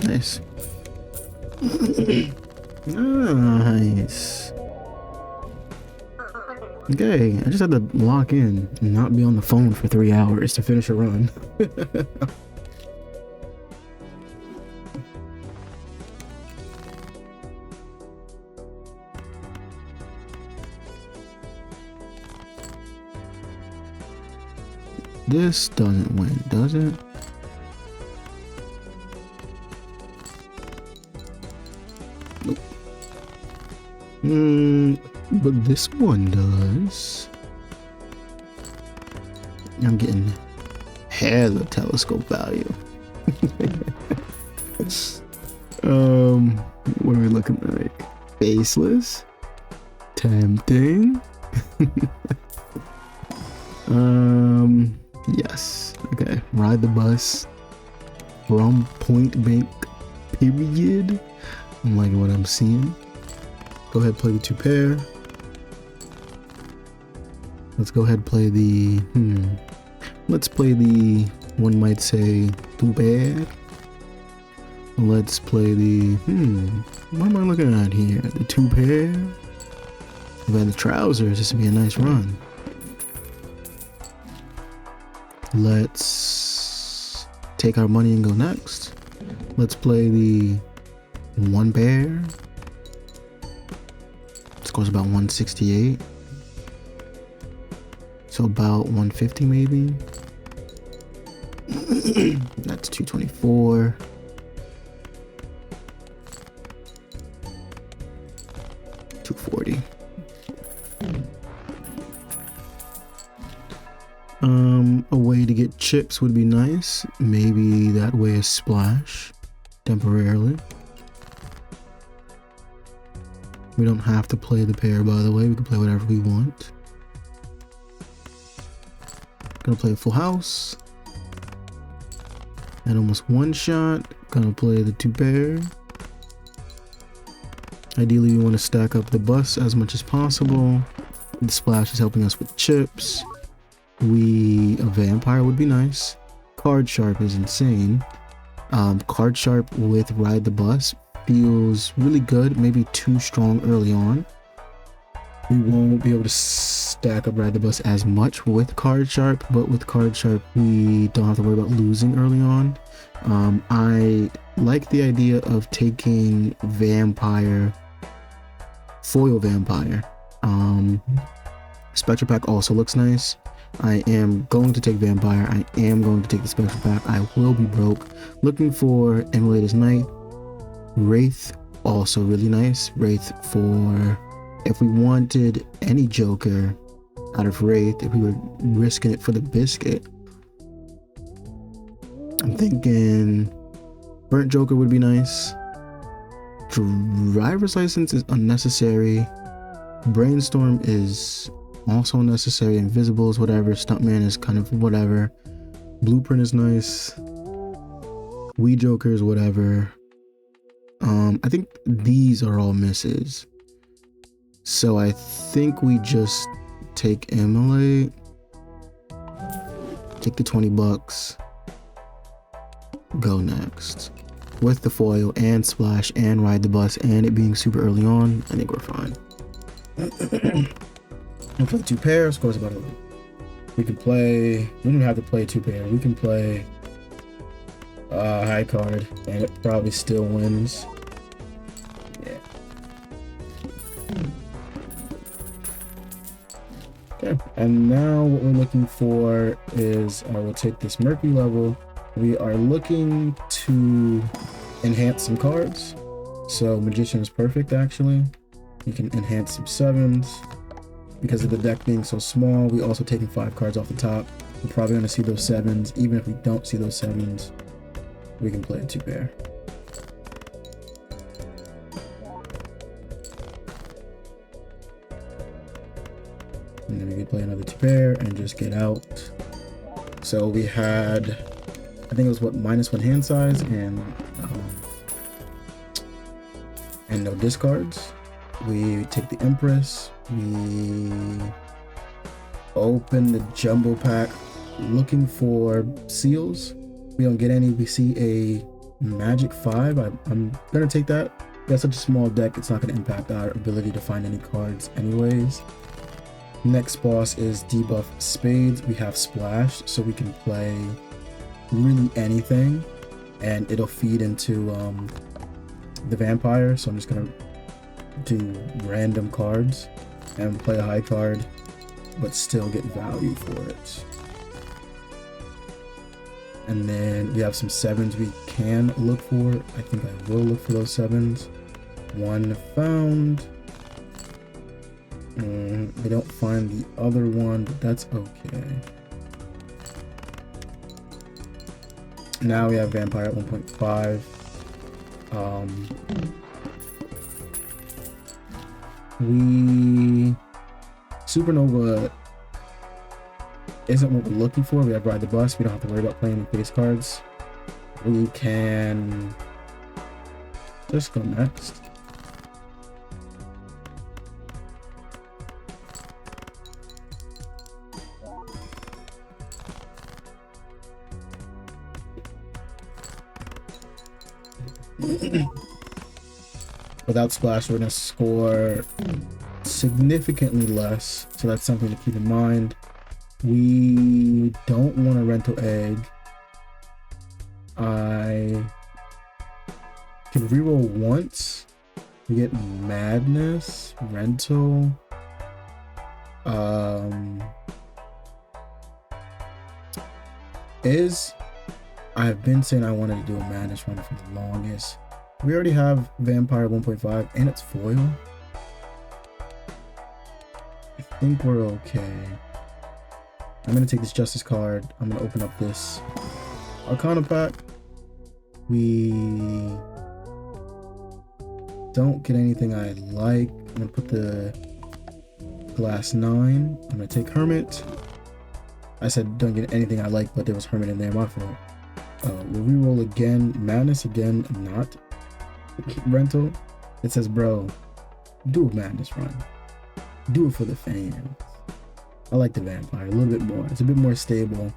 Nice. Nice. Okay, I just had to lock in and not be on the phone for 3 hours to finish a run. This doesn't win, does it? Nope. But this one does. I'm getting hella telescope value. What are we looking like? Faceless? Tempting? Yes. Okay. Ride the bus from Point Bank, period. I'm liking what I'm seeing. Go ahead, play the 2 pair. Let's go ahead, play the, let's play the, one might say, 2 pair. Let's play the, what am I looking at here? The 2 pair? We've had the trousers. This would be a nice run. Let's take our money and go next. Let's play the 1 pair. Scores about 168. So about 150 maybe. That's 224. $240. A way to get chips would be nice. Maybe that way a splash temporarily. We don't have to play the pair, by the way. We can play whatever we want. Gonna play a full house. And almost 1 shot. Gonna play the 2 pair. Ideally, we want to stack up the bus as much as possible. The splash is helping us with chips. A vampire would be nice. Card sharp is insane. Card sharp with ride the bus feels really good. Maybe too strong early on. We won't be able to stack up ride the bus as much with card sharp, but with card sharp we don't have to worry about losing early on. I like the idea of taking vampire, foil vampire. Spectre pack also looks nice. I am going to take vampire. I am going to take the spectre pack. I will be broke. Looking for Emulator's Knight. Wraith, also really nice. Wraith for if we wanted any Joker out of Wraith, if we were risking it for the biscuit. I'm thinking Burnt Joker would be nice. Driver's license is unnecessary. Brainstorm is also unnecessary. Invisibles, whatever. Stuntman is kind of whatever. Blueprint is nice. Wee Jokers, whatever. I think these are all misses. So I think we just take Emulate. Take the $20. Go next. With the foil and splash and ride the bus and it being super early on, I think we're fine. And for the 2 pair, scores about 11. We can play, we don't have to play 2 pair. We can play high card and it probably still wins. Yeah. Okay, and now what we're looking for is, we'll take this Mercury level. We are looking to enhance some cards. So Magician is perfect actually. You can enhance some 7s. Because of the deck being so small, we also taking 5 cards off the top. We're probably going to see those 7s. Even if we don't see those 7s, we can play a 2 pair. And then we can play another 2 pair and just get out. So we had, I think it was what, -1 hand size and no discards. We take the Empress. We open the jumbo pack looking for seals. We don't get any. We see a Magic 5. I'm gonna take that. We have such a small deck, it's not gonna impact our ability to find any cards anyways. Next boss is debuff Spades. We have Splash, so we can play really anything, and it'll feed into the vampire. So I'm just gonna do random cards and play a high card, but still get value for it. And then we have some 7s we can look for. I think I will look for those 7s. One found. We don't find the other one, but that's okay. Now we have Vampire at 1.5. Supernova isn't what we're looking for. We have Ride the Bus. We don't have to worry about playing any face cards. We can just go next. Without Splash, we're going to score significantly less, so that's something to keep in mind. We don't want a Rental Egg. I can reroll once. We get Madness, Rental. I've been saying I wanted to do a Madness run for the longest. We already have Vampire 1.5 and it's foil. I think we're okay. I'm gonna take this Justice card. I'm gonna open up this Arcana pack. We don't get anything I like. I'm gonna put the Glass 9. I'm gonna take Hermit. I said don't get anything I like, but there was Hermit in there, my fault. We'll reroll again. Madness again, not Rental. It says, bro, do a Madness run. Do it for the fans. I like the Vampire a little bit more. It's a bit more stable.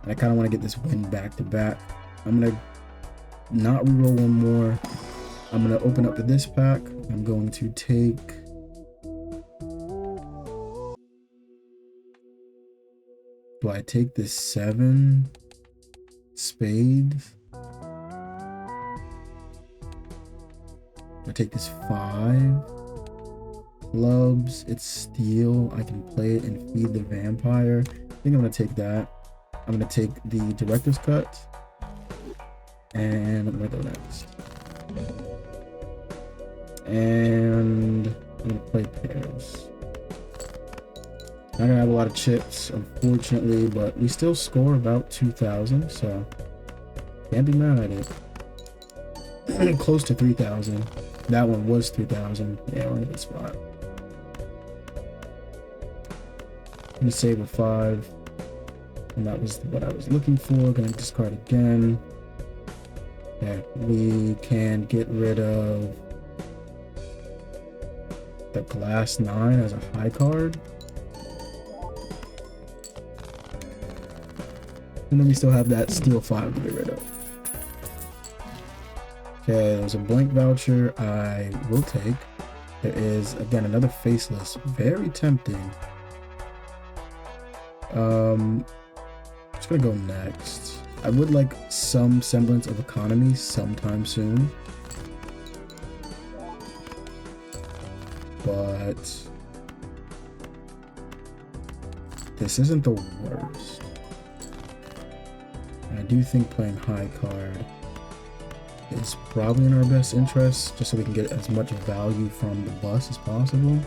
And I kind of want to get this win back to back. I'm going to not reroll one more. I'm going to open up to this pack. I'm going to take... Do I take this 7 Spades? I take this 5 Clubs. It's Steel. I can play it and feed the Vampire. I think I'm gonna take that. I'm gonna take the Director's Cut, and I'm gonna go next. And I'm gonna play Pairs. Not gonna have a lot of chips, unfortunately, but we still score about 2,000, so can't be mad at it. Close to 3,000. That one was 3,000. Yeah, we're in a good spot. I'm gonna save a 5, and that was what I was looking for. Gonna discard again. Okay, we can get rid of the Glass 9 as a high card. And then we still have that Steel 5 to get rid of. Okay, there's a blank voucher I will take. There is, again, another Faceless. Very tempting. Just gonna go next. I would like some semblance of economy sometime soon. But this isn't the worst. And I do think playing high card is probably in our best interest, just so we can get as much value from the bus as possible.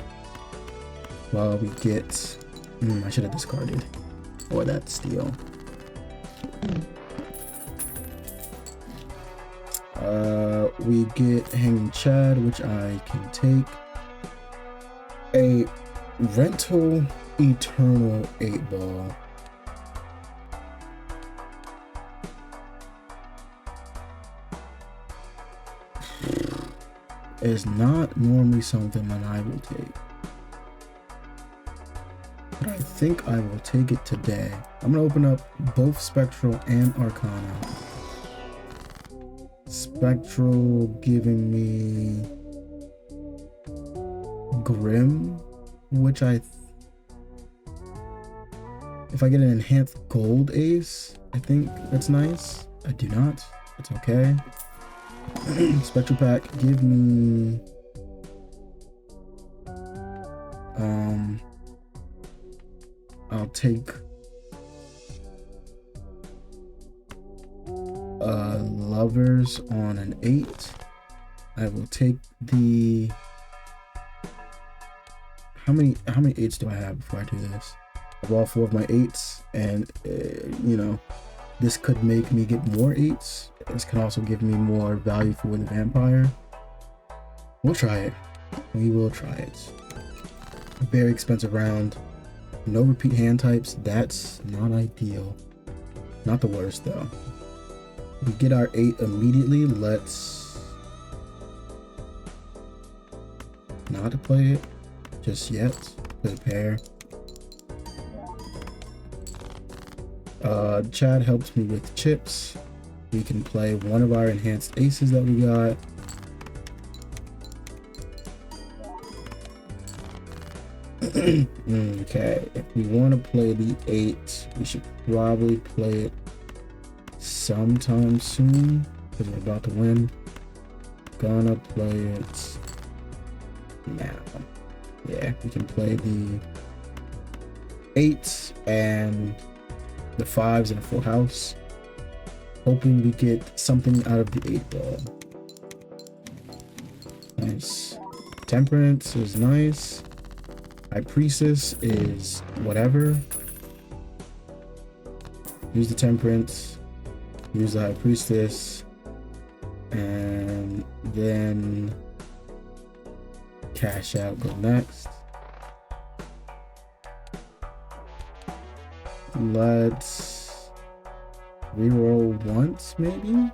While we get... I should have discarded. Or that Steel. We get Hanging Chad, which I can take. A Rental Eternal 8-ball. Is not normally something that I will take. But I think I will take it today. I'm going to open up both Spectral and Arcana. Spectral giving me Grim, which if I get an enhanced gold ace, I think that's nice. I do not. It's okay. Spectral pack, give me I'll take Lovers on an 8. I will take the how many 8s do I have before I do this? I have all 4 of my 8s, and you know, this could make me get more 8s. This can also give me more value for the vampire. We'll try it. We will try it. Very expensive round. No repeat hand types. That's not ideal. Not the worst though. We get our 8 immediately. Let's not play it just yet. Play a pair. Chad helps me with chips. We can play one of our enhanced aces that we got. Okay, if we want to play the 8, we should probably play it sometime soon because we're about to win. Gonna play it now. Yeah, we can play the 8 and the 5s in a full house, hoping we get something out of the 8 ball. Nice. Temperance is nice. High Priestess is whatever. Use the Temperance, use the High Priestess, and then cash out, go next. Let's reroll once, maybe?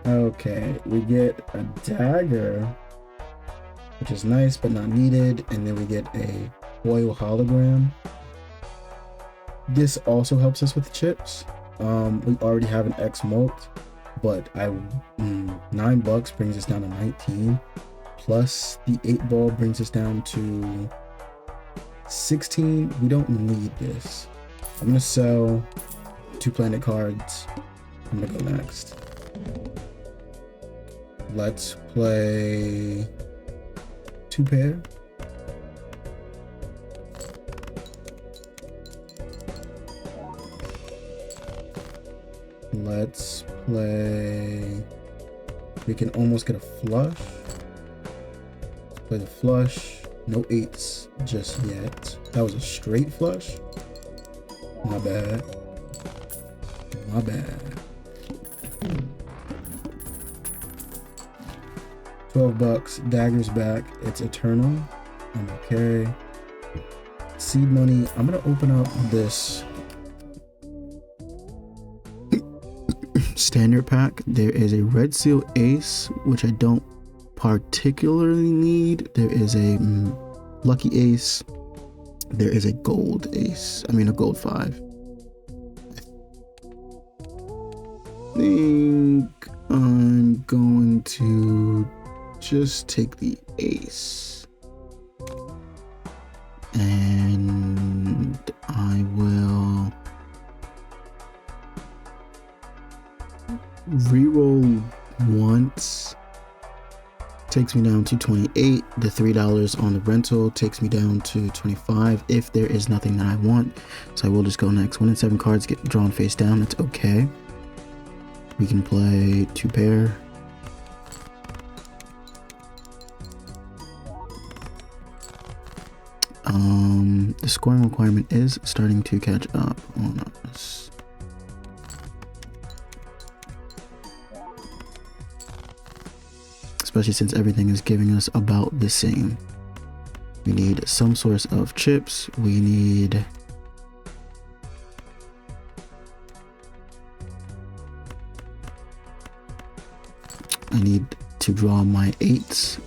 Okay, we get a dagger, which is nice but not needed, and then we get a foil hologram. This also helps us with chips. We already have an X molt, but $9 brings us down to 19, plus the 8 ball brings us down to 16. We don't need this. I'm gonna sell 2 planet cards. I'm gonna go next. Let's play 2 pair. Let's play. We can almost get a flush. Let's play the flush. No 8s just yet. That was a straight flush. My bad. My bad. $12. Dagger's back. It's eternal. I'm okay. Seed money. I'm gonna open up this standard pack. There is a red seal ace, which I don't particularly need. There is a lucky ace. There is a gold ace. I mean a gold 5. I think I'm going to just take the ace. And I will reroll once. Takes me down to 28. The $3 on the rental takes me down to 25 if there is nothing that I want. So I will just go next. 1 in 7 cards get drawn face down. That's okay. We can play 2 pair. The scoring requirement is starting to catch up on us. Especially since everything is giving us about the same. We need some source of chips. We need I need to draw my 8s.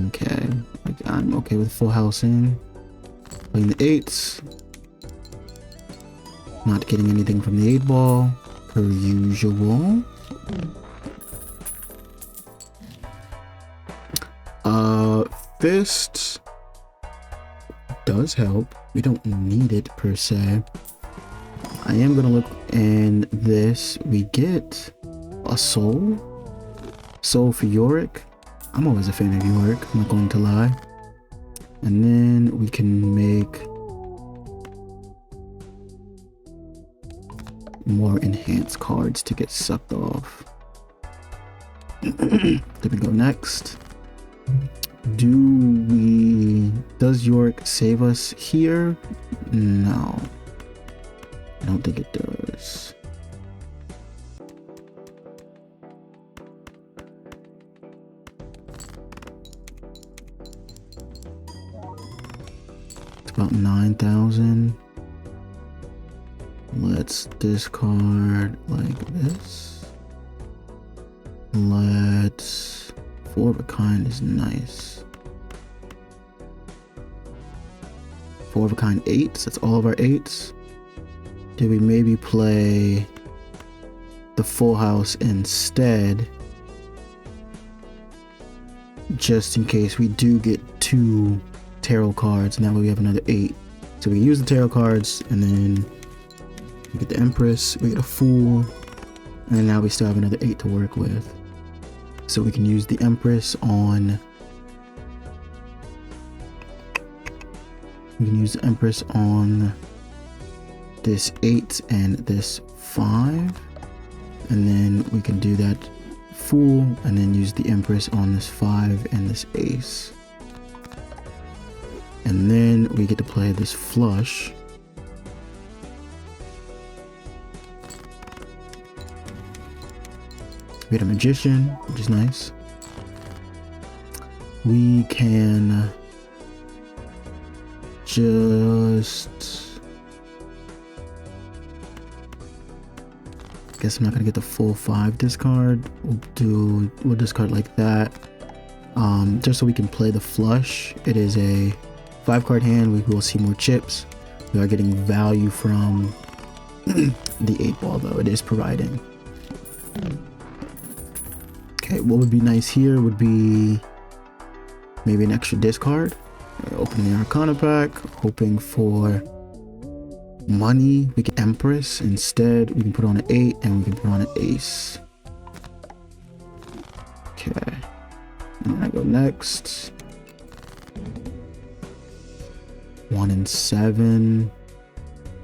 Okay, I'm okay with full housing. Playing the 8s. Not getting anything from the 8 ball, per usual. Fist does help. We don't need it per se. I am gonna look in this. We get a soul. Soul for Yorick. I'm always a fan of Yorick, I'm not going to lie. And then we can make more enhanced cards to get sucked off. Then we go next. Does Yorick save us here? No. I don't think it does. It's about 9,000. Let's discard like this. Let's... 4 of a kind is nice. 4 of a kind 8s. That's all of our 8s. Did we maybe play the full house instead? Just in case we do get 2 tarot cards. Now we have another 8. So we use the tarot cards and then we get the Empress, we get a Fool, and now we still have another 8 to work with. So we can use the Empress on... We can use the Empress on this 8 and this 5. And then we can do that Fool, and then use the Empress on this 5 and this Ace. And then we get to play this Flush. We had a Magician, which is nice. We can just... Guess I'm not gonna get the full 5 discard. We'll discard like that. Just so we can play the Flush. It is a 5-card hand. We will see more chips. We are getting value from the 8 ball though. It is providing. Okay, what would be nice here would be maybe an extra discard. Opening the Arcana pack, hoping for money. We get Empress instead. We can put on an 8 and we can put on an Ace. Okay, and then I go next. 1 and 7.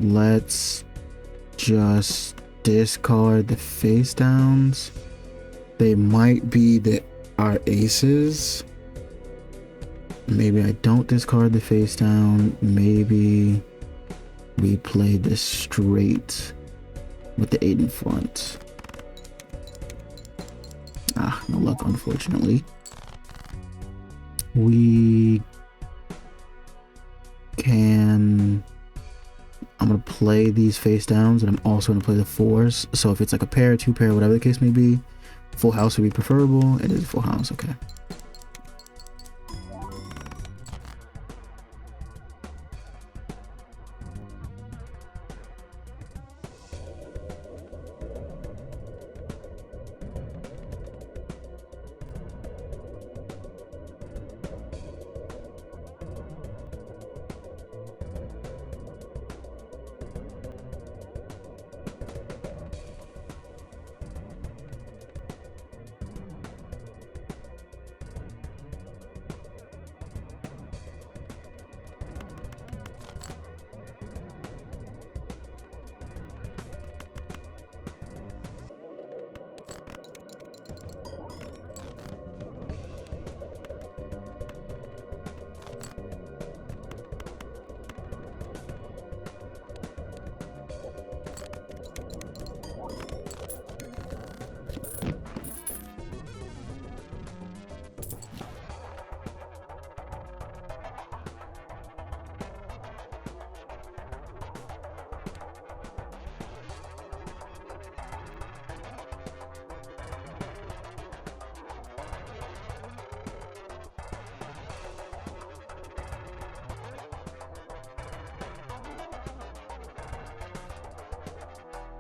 Let's just discard the face downs. They might be our aces. Maybe I don't discard the face down. Maybe we play this straight with the 8 in front. No luck, unfortunately. We can... I'm going to play these face downs, and I'm also going to play the 4s. So if it's like a pair, 2 pair, whatever the case may be, full house would be preferable. It is full house, okay.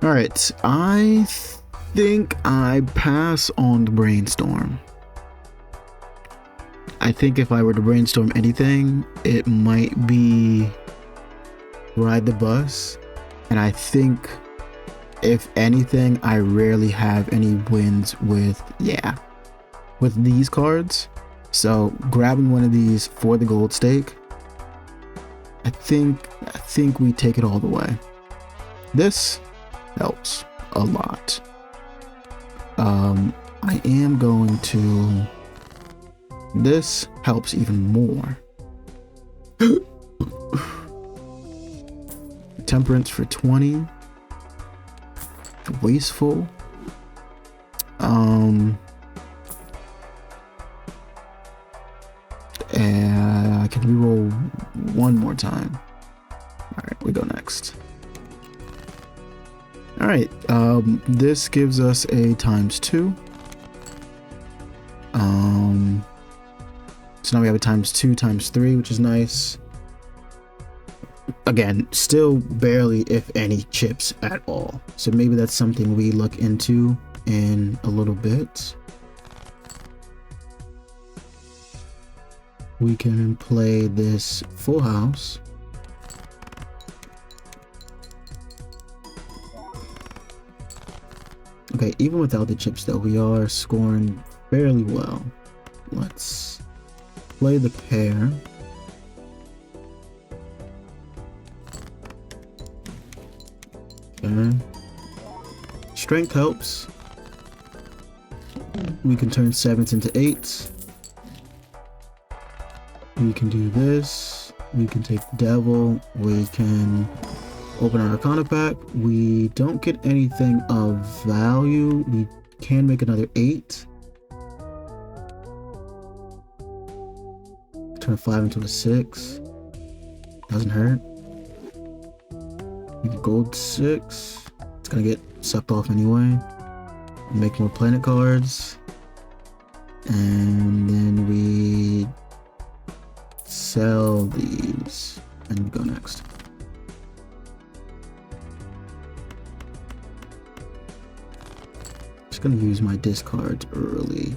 All right, I think I pass on the brainstorm. I think if I were to brainstorm anything, it might be ride the bus. And I think if anything, I rarely have any wins with these cards. So grabbing one of these for the gold stake, I think we take it all the way. This helps a lot. I am going to, this helps even more. Temperance for 20. Wasteful. And I can reroll one more time. Alright, we go next. Alright, this gives us a ×2. So now we have a ×2, ×3, which is nice. Again, still barely, if any, chips at all. So maybe that's something we look into in a little bit. We can play this full house. Okay, even without the chips though, we are scoring fairly well. Let's play the pair. Okay. Strength helps. We can turn 7s into 8s. We can do this. We can take Devil. We can open our Arcana pack. We don't get anything of value. We can make another 8. Turn a 5 into a 6. Doesn't hurt. We can gold 6. It's gonna get sucked off anyway. Make more planet cards. And then we sell these and go next. Just gonna use my discards early.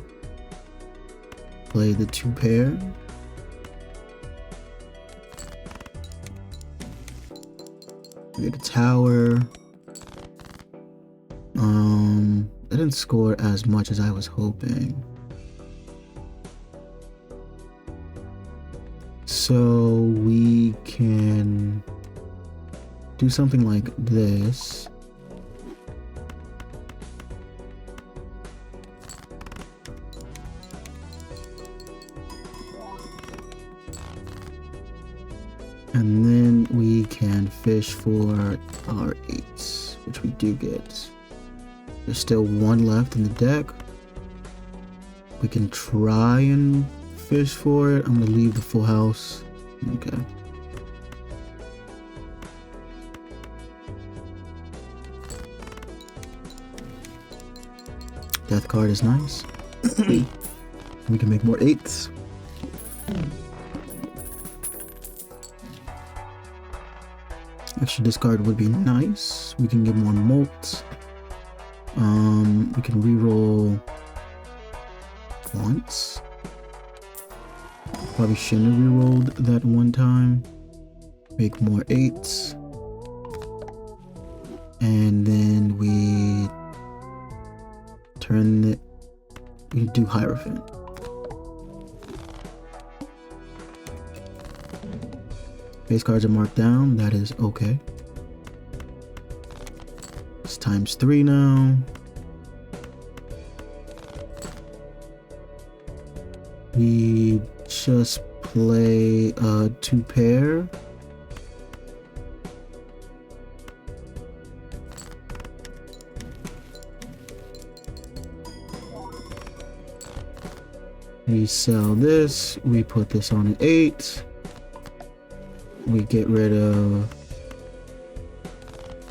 Play the 2 pair. We get a tower. I didn't score as much as I was hoping. So we can do something like this. And then we can fish for our 8s, which we do get. There's still 1 left in the deck. We can try and fish for it. I'm gonna leave the full house. Okay. Death card is nice. We can make more 8s. Extra discard would be nice. We can get more molts. We can reroll once. Probably shouldn't have rerolled that one time. Make more 8s. And then we turn it. We do Hierophant. Base cards are marked down. That is okay. It's ×3 now. We just play a 2 pair. We sell this. We put this on an 8. We get rid of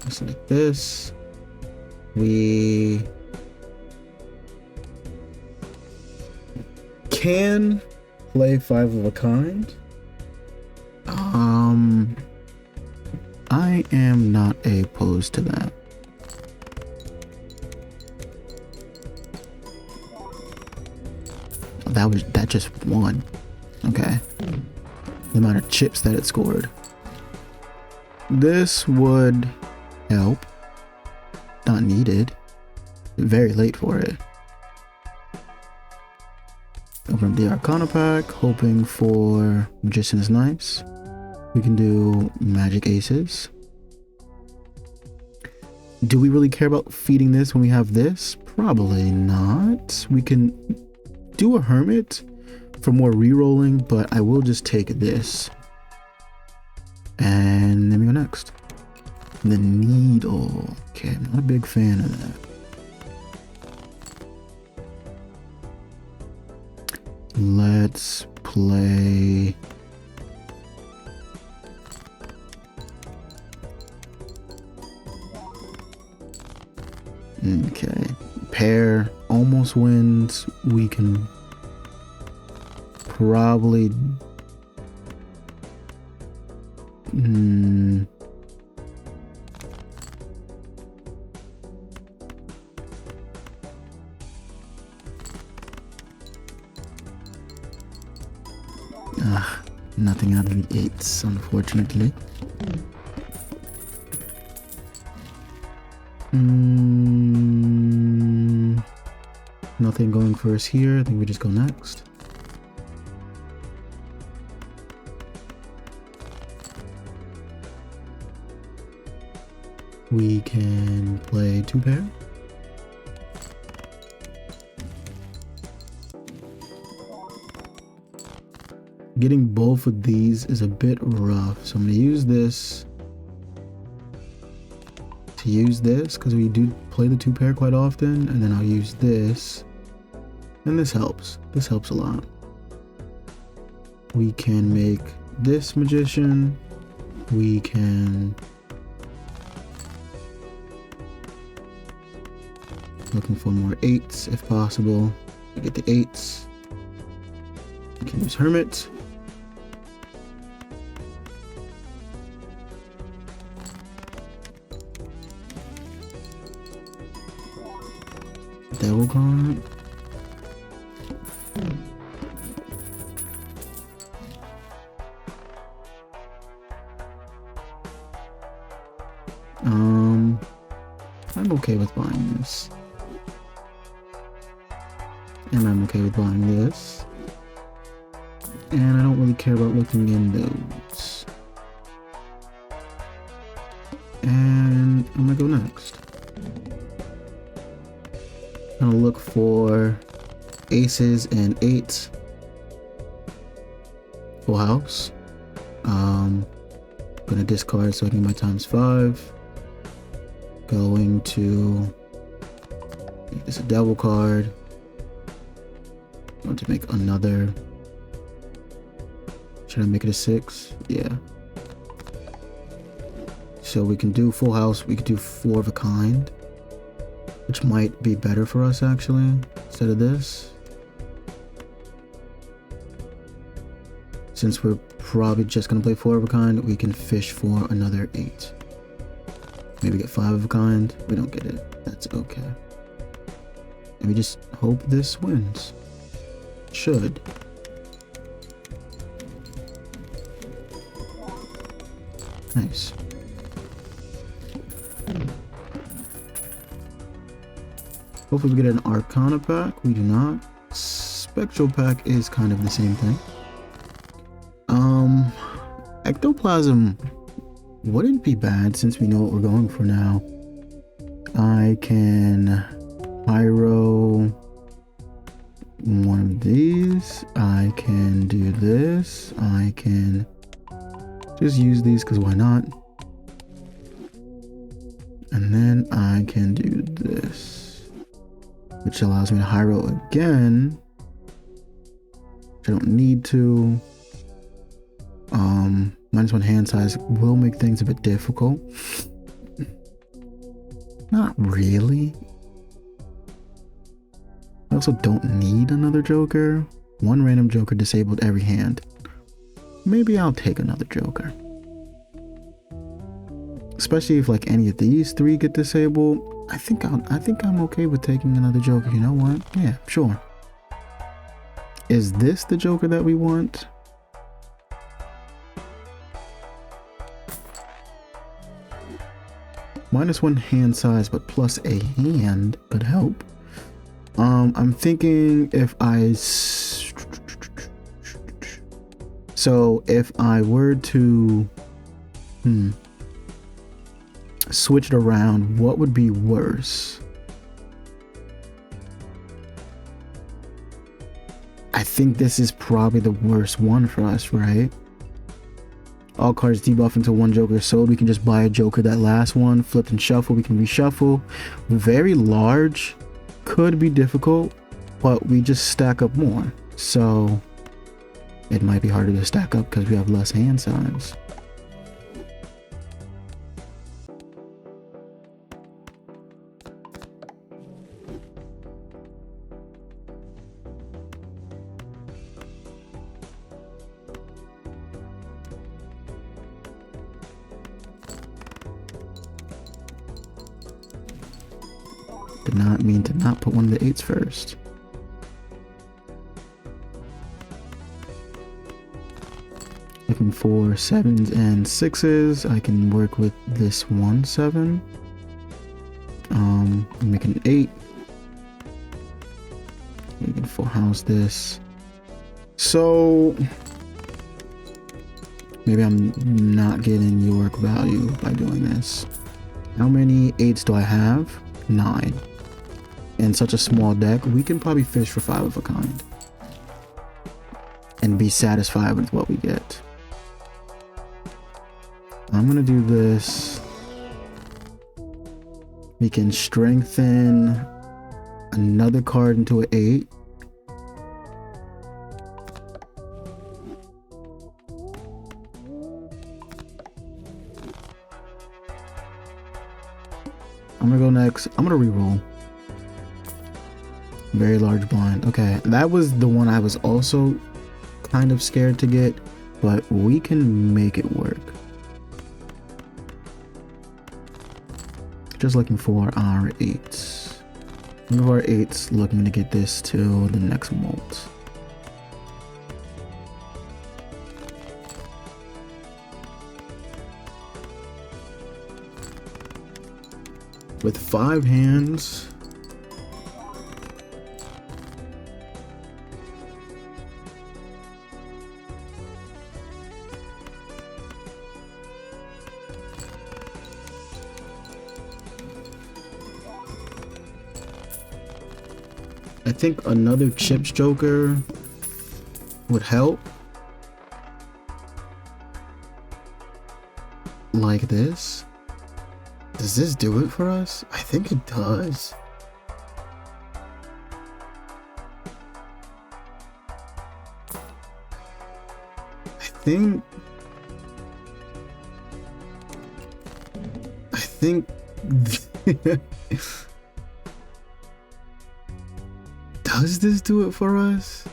just like this. We can play 5 of a kind. I am not opposed to that. that just won. Okay. The amount of chips that it scored. This would help. Not needed. Very late for it. Open up the Arcana pack, hoping for Magician's Knives. We can do Magic Aces. Do we really care about feeding this when we have this? Probably not. We can do a Hermit for more re-rolling, but I will just take this. And then we go next. The Needle. Okay, I'm not a big fan of that. Let's play... Okay, pair almost wins. We can probably... Nothing out of the 8s, unfortunately. Nothing going for us here. I think we just go next. We can play 2 pair. Getting both of these is a bit rough, so I'm going to use this to use this because we do play the 2 pair quite often, and then I'll use this, and this helps. This helps a lot. We can make this Magician. We can... Looking for more 8s if possible. We get the 8s. We can use Hermit. Devil card. I'm okay with buying this. And I'm okay with buying this. And I don't really care about looking in those. And I'm gonna go next. I'm gonna look for aces and 8s. Full house. Gonna discard so I can get my ×5. Going to make this a devil card. I want to make another. Should I make it a 6? Yeah. So we can do full house. We could do 4 of a kind, which might be better for us actually, instead of this. Since we're probably just gonna play 4 of a kind, we can fish for another 8. Maybe get 5 of a kind. We don't get it. That's okay. And we just hope this wins. Should. Nice. Hopefully we get an Arcana pack. We do not. Spectral pack is kind of the same thing. Ectoplasm wouldn't be bad since we know what we're going for now. I can pyro one of these. I can do this. I can just use these because why not? And then I can do this, which allows me to pyro again, which I don't need to. -1 hand size will make things a bit difficult. Not really. I also don't need another Joker. 1 random Joker disabled every hand. Maybe I'll take another Joker. Especially if like any of these 3 get disabled. I think I'm okay with taking another Joker. You know what? Yeah, sure. Is this the Joker that we want? -1 hand size, but plus a hand could help. I'm thinking if so if I were to switch it around, what would be worse? I think this is probably the worst one for us, right? All cards debuff until 1 Joker is sold. We can just buy a Joker that last one, flip and shuffle. We can reshuffle. Very large could be difficult, but we just stack up more. So it might be harder to stack up because we have less hand size. Did not mean to not put one of the 8s first. Looking for 7s and 6s. I can work with this 1 7. Make an 8. We can full house this. So maybe I'm not getting York value by doing this. How many 8s do I have? 9. In such a small deck, we can probably fish for 5 of a kind and be satisfied with what we get. I'm gonna do this. We can strengthen another card into an 8. I'm gonna go next. I'm gonna reroll. Very large blind. Okay, that was the one I was also kind of scared to get, but we can make it work. Just looking for our 8s. One of our 8s looking to get this to the next molt. With 5 hands, I think another Chips Joker would help. Like this. Does this do it for us? I think it does. I think does this do it for us?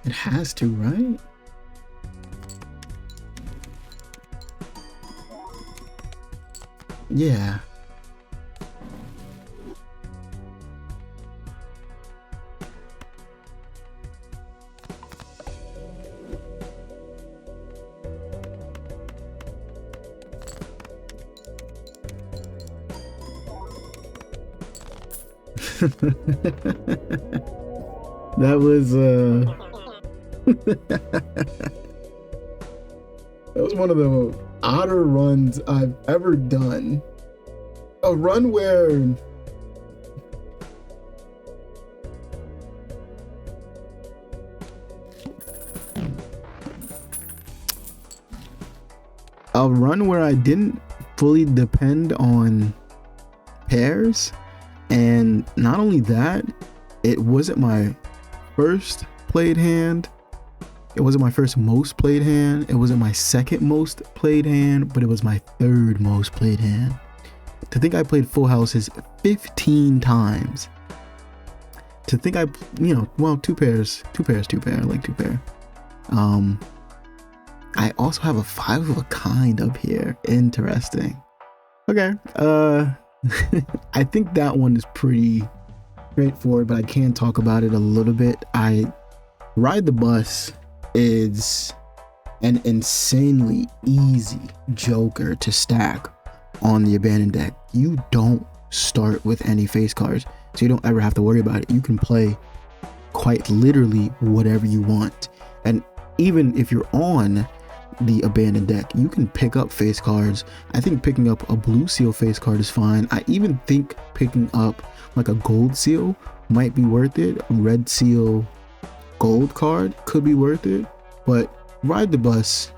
It has to, right? Yeah. That was that was one of the odder runs I've ever done. A run where I didn't fully depend on pairs, and not only that, it wasn't my first played hand. It wasn't my first most played hand. It wasn't my second most played hand, but it was my third most played hand. To think I played full houses 15 times. To think I, well, two pair, I like 2 pair. I also have a 5 of a kind up here. Interesting. Okay. I think that one is pretty straightforward, but I can talk about it a little bit. Ride the Bus is an insanely easy joker to stack on the abandoned deck. You don't start with any face cards, so you don't ever have to worry about it. You can play quite literally whatever you want, and even if you're on the abandoned deck, you can pick up face cards. I think picking up a blue seal face card is fine. I even think picking up like a gold seal might be worth it. A red seal gold card could be worth it. But Ride the Bus,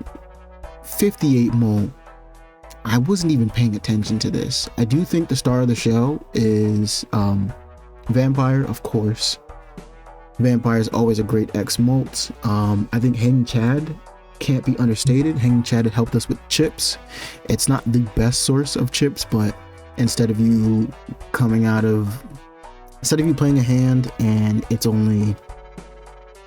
58 mul. I wasn't even paying attention to this. I do think the star of the show is Vampire, of course. Vampire is always a great X molt. I think Hanging Chad can't be understated. Hanging Chad had helped us with chips. It's not the best source of chips, but instead of you playing a hand and it's only,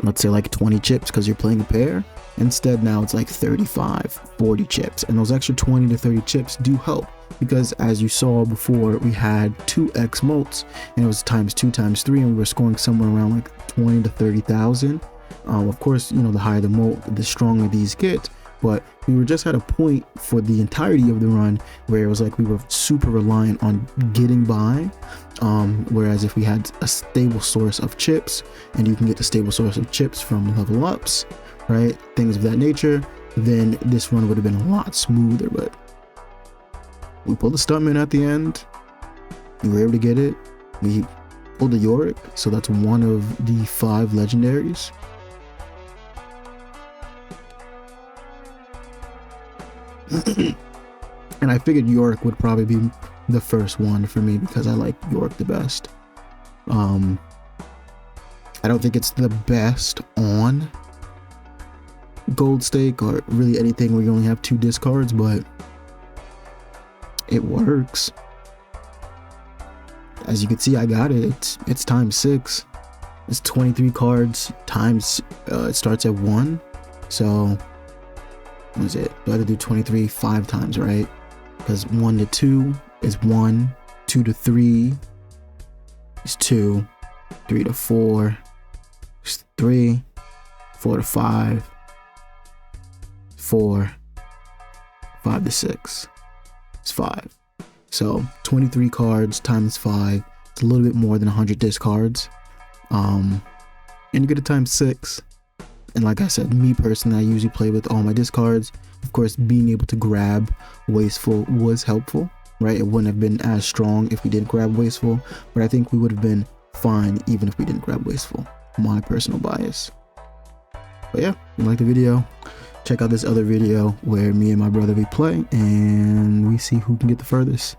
let's say, like 20 chips because you're playing a pair, instead now it's like 35, 40 chips, and those extra 20 to 30 chips do help, because as you saw before, we had 2 X mults and it was times 2 times 3, and we were scoring somewhere around like 20 to 30,000. Of course, you know, the higher the molt, the stronger these get, but we were just at a point for the entirety of the run where it was like we were super reliant on getting by, whereas if we had a stable source of chips, and you can get the stable source of chips from level ups, right, things of that nature, then this run would have been a lot smoother. But we pulled the Stuntman at the end, we were able to get it. We pulled the Yorick, so that's one of the 5 legendaries. And I figured Yorick would probably be the first one for me because I like Yorick the best. I don't think it's the best on Gold Stake or really anything where you only have 2 discards, but it works. As you can see, I got it. It's times 6. It's 23 cards times, it starts at 1. So what is it? Do I have to do 23 5 times, right? Because 1 to 2 is 1, 2 to 3 is 2, 3 to 4 is 3, 4 to 5, 4, 5 to 6 is 5. So 23 cards times 5, it's a little bit more than 100 discards. And you get a times 6. And like I said, me personally, I usually play with all my discards. Of course, being able to grab Wasteful was helpful, right? It wouldn't have been as strong if we didn't grab Wasteful, but I think we would have been fine even if we didn't grab Wasteful. My personal bias. But yeah, if you like the video, check out this other video where me and my brother we play and we see who can get the furthest.